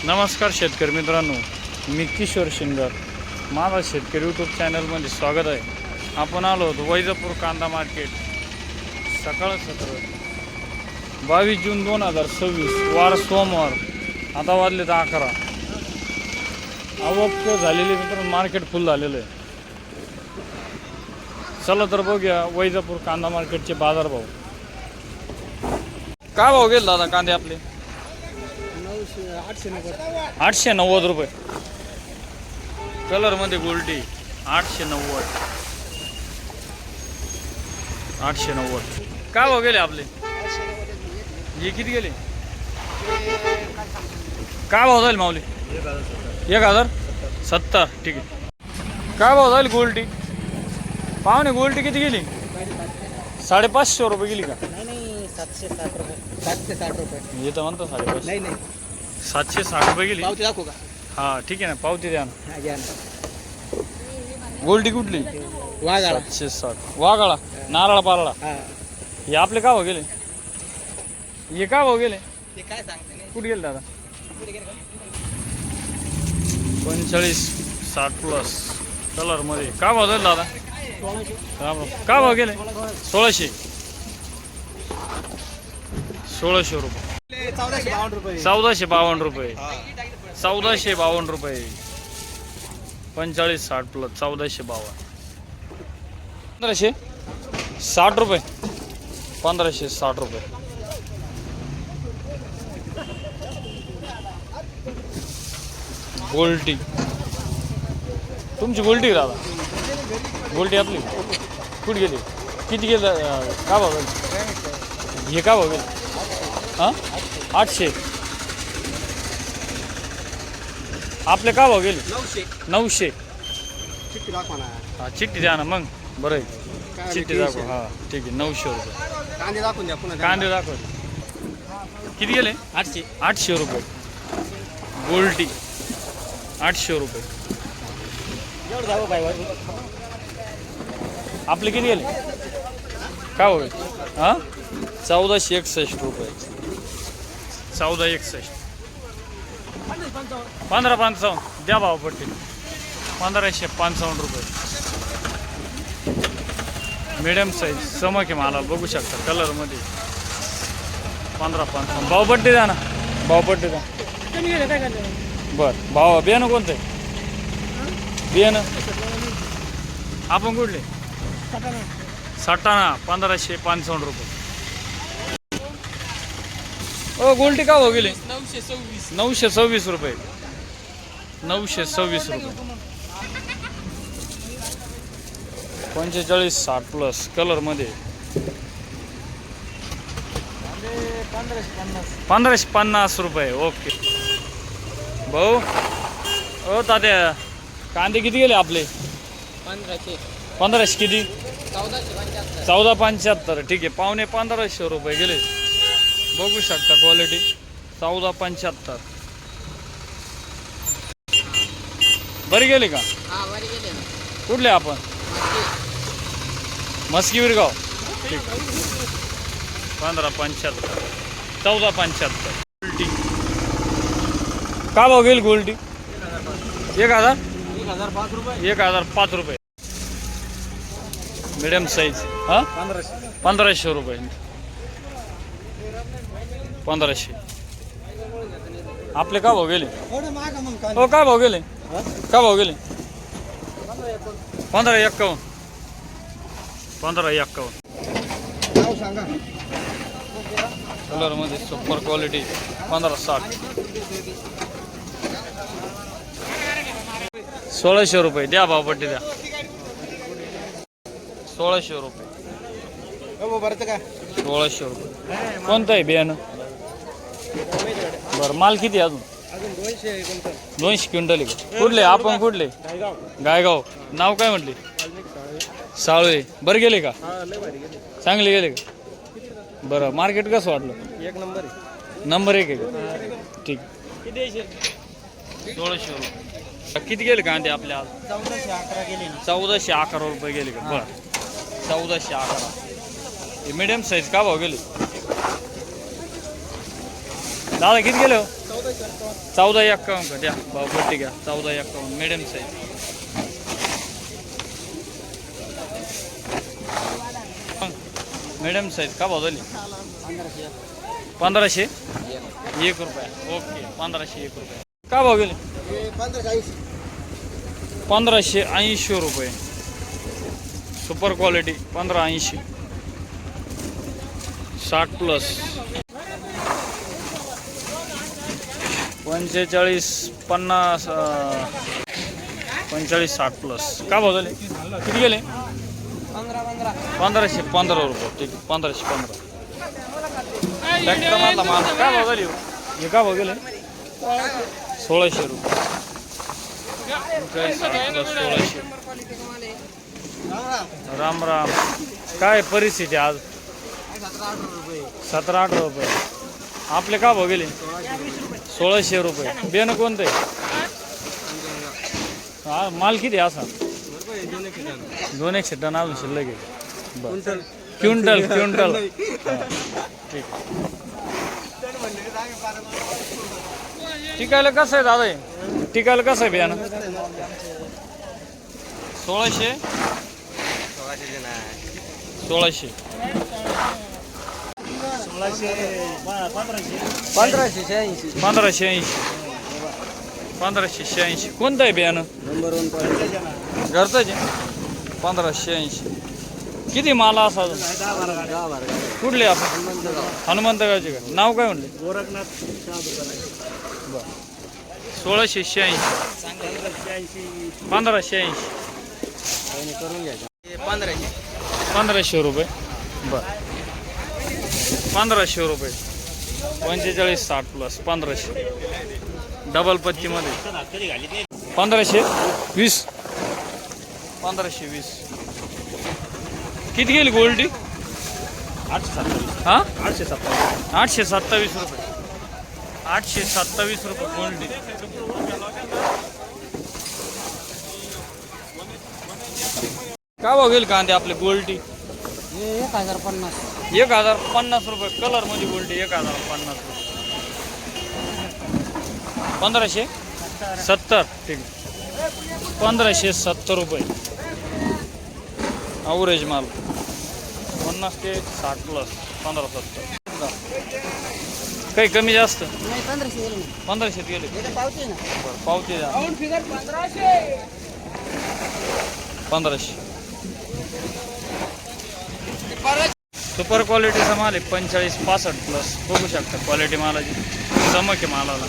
नमस्कार शेतकरी मित्रांनो, मी किशोर शिंगर. माझा शेतकरी यूट्यूब चॅनलमध्ये स्वागत आहे. आपण आलो होतो वैजापूर कांदा मार्केट. सकाळ 22 जून 2026 वार सोमवार. आता वाजले 11. आवक झालेली मित्रांनो, मार्केट फुल झालेलं आहे. चला तर बघूया वैजापूर कांदा मार्केटचे बाजारभाव. काय भाव गेले दादा कांदे आपले? 890 रुपये. कलर मध्ये गोल्टी 890. काय भाव गेले आपले? हे किती गेले? काय भाव जाईल माऊली? 1070. ठीक आहे. काय भाव जाईल गोल्टी? पाहुणे गोल्टी किती गेली? 550 रुपये गेली का? नाही 760 रुपये. 760 रुपये. हे तर म्हणतो 550. नाही 760 रुपये गेली. पावती दाखवू का? हा ठीक आहे ना, पावती द्या ना. हा घ्या ना. गोल्टी कुठली? वाघाळा. 760. वाघाळा नारळा पारळा. हा. हे आपले काय भाव गेले? हे काय भाव गेले? ते काय सांगते नाही. कुठे गेले दादा? कुठे गेले का? 45-60 प्लस कलर मध्ये. काय भाव जाईल दादा? 1600. काय भाव गेले? 1600 रुपये. 1452 रुपये. 1452 रुपये. 1452 रुपये. 45-60 प्लस 1452. 1560 रुपये. 1560 रुपये. गोल्टी तुमची गोल्टी का दादा? गोल्टी आपली कुठे गेली? किती गेलं? का भाव गेली? हे का भाव गेली? हां 800. आपले का भाव गेले? 900. चिठ्ठी दाखवा ना. हा चिठ्ठी द्या ना मग. बरं आहे, चिठ्ठी दाखव. हा ठीक आहे. 900 रुपये. कांदे दाखवून द्या पुन्हा. कांदे दाखव. किती गेले? 800 रुपये. गोल्टी 800 रुपये. एवढं जाऊ बाई. आपले किती गेले? काय होईल? हां 1461 रुपये. 1461. 1555 द्या भाव पट्टी. 1555 रुपये. मिडियम साईज समक आहे मला, बघू शकता कलरमध्ये. 1555 भावपट्टी द्या ना. भावपट्टी द्या. बरं भाव. बियाणं कोणतं आहे? बियाणं आपण कुठले? सटाणा 1555 रुपये. ओ गोल्टी का भाव गेले? 926 रुपये. 926 रुपये. 45-60 प्लस कलर मध्ये. 1550 रुपये. ओके भाऊ. ओ तात्या कांदे किती गेले आपले? 1500 किती? 1475. ठीक आहे. 1550 रुपये गेले. बघू शकता क्वालिटी. 1475 बरी गेली का? कुठले आपण? मस्की विरगाव. ठीक. 1575 1475. गोल्टी का भाव गेली? गोल्टी 1005 रुपये. 1005 रुपये. Medium size. हां 1500 रुपये. 1500. आपले का भाव गेले? हो काय भाव गेले? का भाव गेले? 1551. 1551. कलर मध्ये सुपर क्वालिटी. 1560. 1600 रुपये द्या भावपट्टी द्या. 1600 रुपये. 1600 रुपये. कोणतं आहे बियाणं? बरं माल किती अजून? 200 क्विंटल आहे का? कुठले आपण? कुठले? गायगाव. नाव काय म्हटले? साळवे. बरं गेले का? चांगले गेले का? बरं मार्केट कसं वाटलं? एक नंबर. नंबर 1 आहे का? ठीक. 1600 रुपये. किती गेले कांदे आपल्या आज? 1411 गेले. 1411 रुपये गेले का? बरं 1411. हे मिडियम साईज का भाव गेले? दादा किती गेले हो? 1451 का द्या भावपट्टी घ्या 1451 मिडियम साईज. मिडियम साईज का भाव झाली 1500 1 रुपया. ओके 1501 रुपये. का भाव गेले 1580 रुपये. Super quality 1580 60 plus 45 50 45 60 plus. का भाव झाले किती गेले 1515 रुपये. ठीक 1515. ट्रॅक्टर मारला माल काय भाव झाली हे का भाव गेले 1600 रुपये. 1600. राम राम. काय परिस्थिती आज 17-18 रुपये. आपले का भाव गेले 1600 रुपये. बियाणं कोणतं आहे हा माल किती आहे असा 200 टन अजून शिल्लक आहे. बरं क्विंटल ठीक. टिकायला कसं आहे दादा हे टिकायला कसं आहे बियाणं 1600 1580 कोणतं आहे बियाणं नंबर 1 घरचंच आहे 1580. किती माला असा कुठले आपण हनुमंतगावचे का नाव काय म्हणले गोरखनाथ बरं 1686 1580 करून घ्यायचं 1500 रुपये. बरं 1500 रुपये 45 60 प्लस 1500 डबल पत्तीमध्ये 1520 1520. किती गेली गोल्डी 827 हां 827 827 रुपये 827 रुपये गोल्डी. काय भाव गेली कांदे आपले गोल्डी 1050 1050 रुपये. कलर मध्ये गोल्डी 1050 रुपये. 1570 ठीक आहे 1570 रुपये. ॲव्हरेज माल 50 ते 60 प्लस 1570. काही कमी जास्त 1500 गेले बरं पावती द्या 1500. सुपर क्वालिटीचा माल आहे 45-65 प्लस. बघू शकता क्वालिटी मालाची चमक आहे मालाला.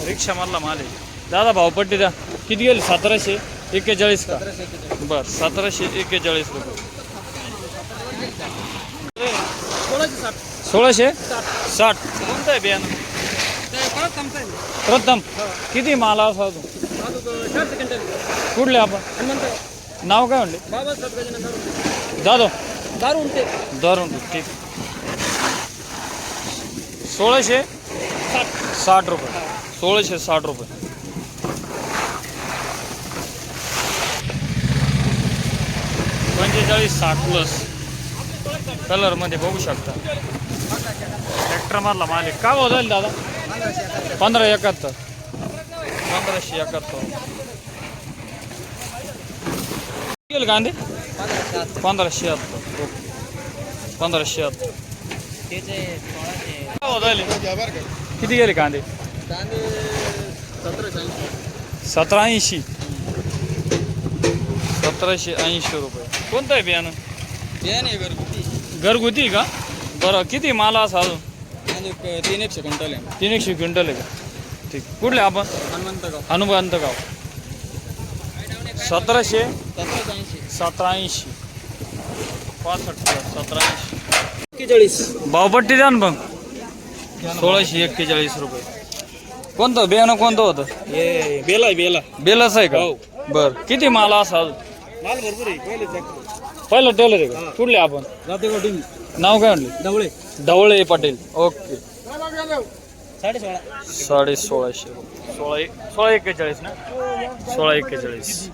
रिक्षा मारला माल आहे. दादा भावपट्टी द्या किती गेली 1741 का बरं 1741 रुपये. 1660 कोणतं आहे बियाणं प्रथम किती माला असा तू कुठले आपण नाव काय म्हणले जाधव दारून ठीक 1660 रुपये 1660 रुपये. पंचेचाळीस 60 प्लस कलर मध्ये बघू शकता. ट्रॅक्टर मारला मालिक का भाव जाईल दादा 1571 गेल कांदे 1576 1576 किती गेले कांदे 1780 1780 रुपये. कोणतं आहे बियाणं घरगुती का बरं किती माला असा अजून 300 क्विंटल आहे 300 क्विंटल आहे का ठीक. कुठले आपण हनुमंतगाव 1780 1780 भावपट्टी द्या ना मग 1641 रुपये. कोणतं बियाणं कोणतं होतं हे बेलाच आहे का बरं किती माला असा अजून माल भरपूर आहे पहिलं टेलर आहे का कुठले आपण नाव काय म्हणले ढवळे पाटील. ओके 1650 1641 ना 1641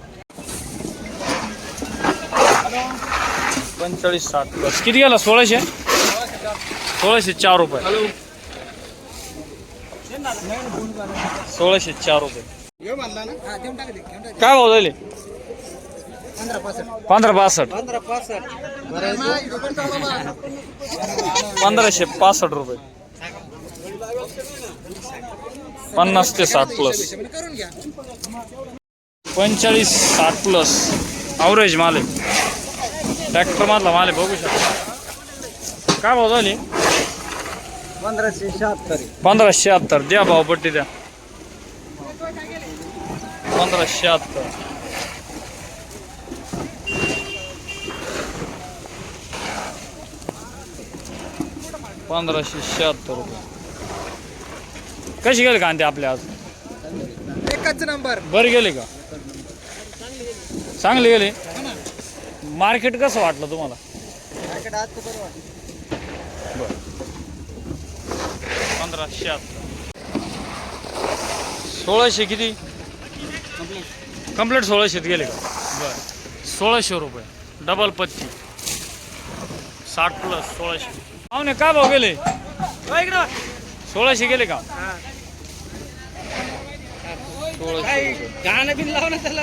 45-60 प्लस किती गेला 1604 रुपये 1604 रुपये. हे म्हणला ना हा देऊन टाका घेऊन टाका काय भाव झाले? 1565 1565. 1565 1565 रुपये. 50 ते 60 प्लस. करून घ्या 45-60 प्लस ॲव्हरेज माल आहे. ट्रॅक्टर मधला माल आहे बघू शकता. काय भाव झाले? 1576 1576. द्या भावपट्टी द्या. 1576. ₹1576. कशी गेले कांदे आपले आज? एकच नंबर बरं गेले का? चांगले गेले. मार्केट कसं वाटलं तुम्हाला? मार्केट आज बरं वाटतं. बरं. 1576. 1600 किती? कंप्लीट 1600 गेले का? बरं. 1600 रुपये डबल पत्ती. 60 प्लस 1600. पाहुणे काय भाव गेले? 1600 गेले का? 1600 रुपये. गाणं बिन लाव ना त्याला.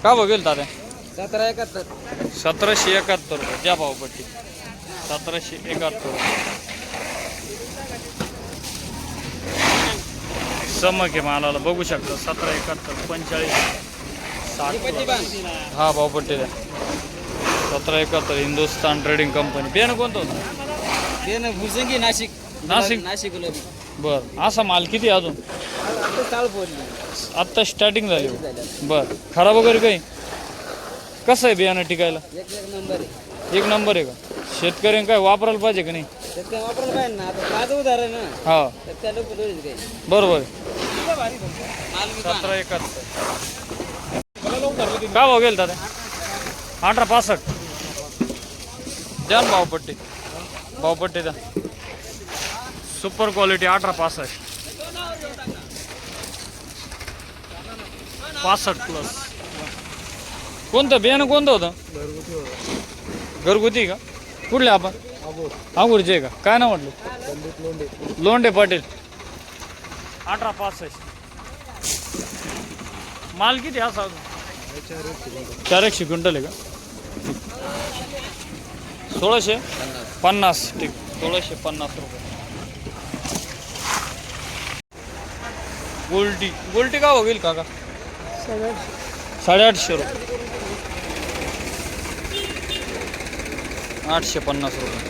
काय भाव गेले दादा? 1771 1771 रुपये. द्या भावपट्टी. 1771 रुपये. चमक आहे मालाला बघू शकता. 1771 45 60. हा भावपट्टी द्या. 1771 हिंदुस्तान ट्रेडिंग कंपनी. बियाणं कोणतं होतं? ते ना भुजंगी नाशिक नाशिक? नाशिक गुलाबी बरं. असा माल किती आहे अजून? आता चाल बोलली आत्ता स्टार्टिंग झाली. बरं. खराब वगैरे काही? कसं आहे बियाणं टिकायला? एक नंबर आहे. एक नंबर आहे का? शेतकऱ्यांनी काय वापरायला पाहिजे का नाही? तर ते वापरायला पाहिजे ना. आता माझं उदाहरण ना हा तर त्या लोक दोरीच काही बरोबर आहे. माल मी 1771. काय भाव गेल दादा? 1865. द्या ना भावपट्टी. भावपट्टी द्या. Super quality 1865. 65 प्लस. कोणतं बियाणं कोणतं होतं? घरगुती का? कुठले आपण? आगूरचे आहे का? काय नाव म्हटलं? लोंढे पाटील. 1865. माल किती असा अजून? 400 क्विंटल आहे का? 1650. ठीक. 1650 रुपये. गोल्टी. गोल्टी का होईल काका? 850 रुपये. 850 रुपये.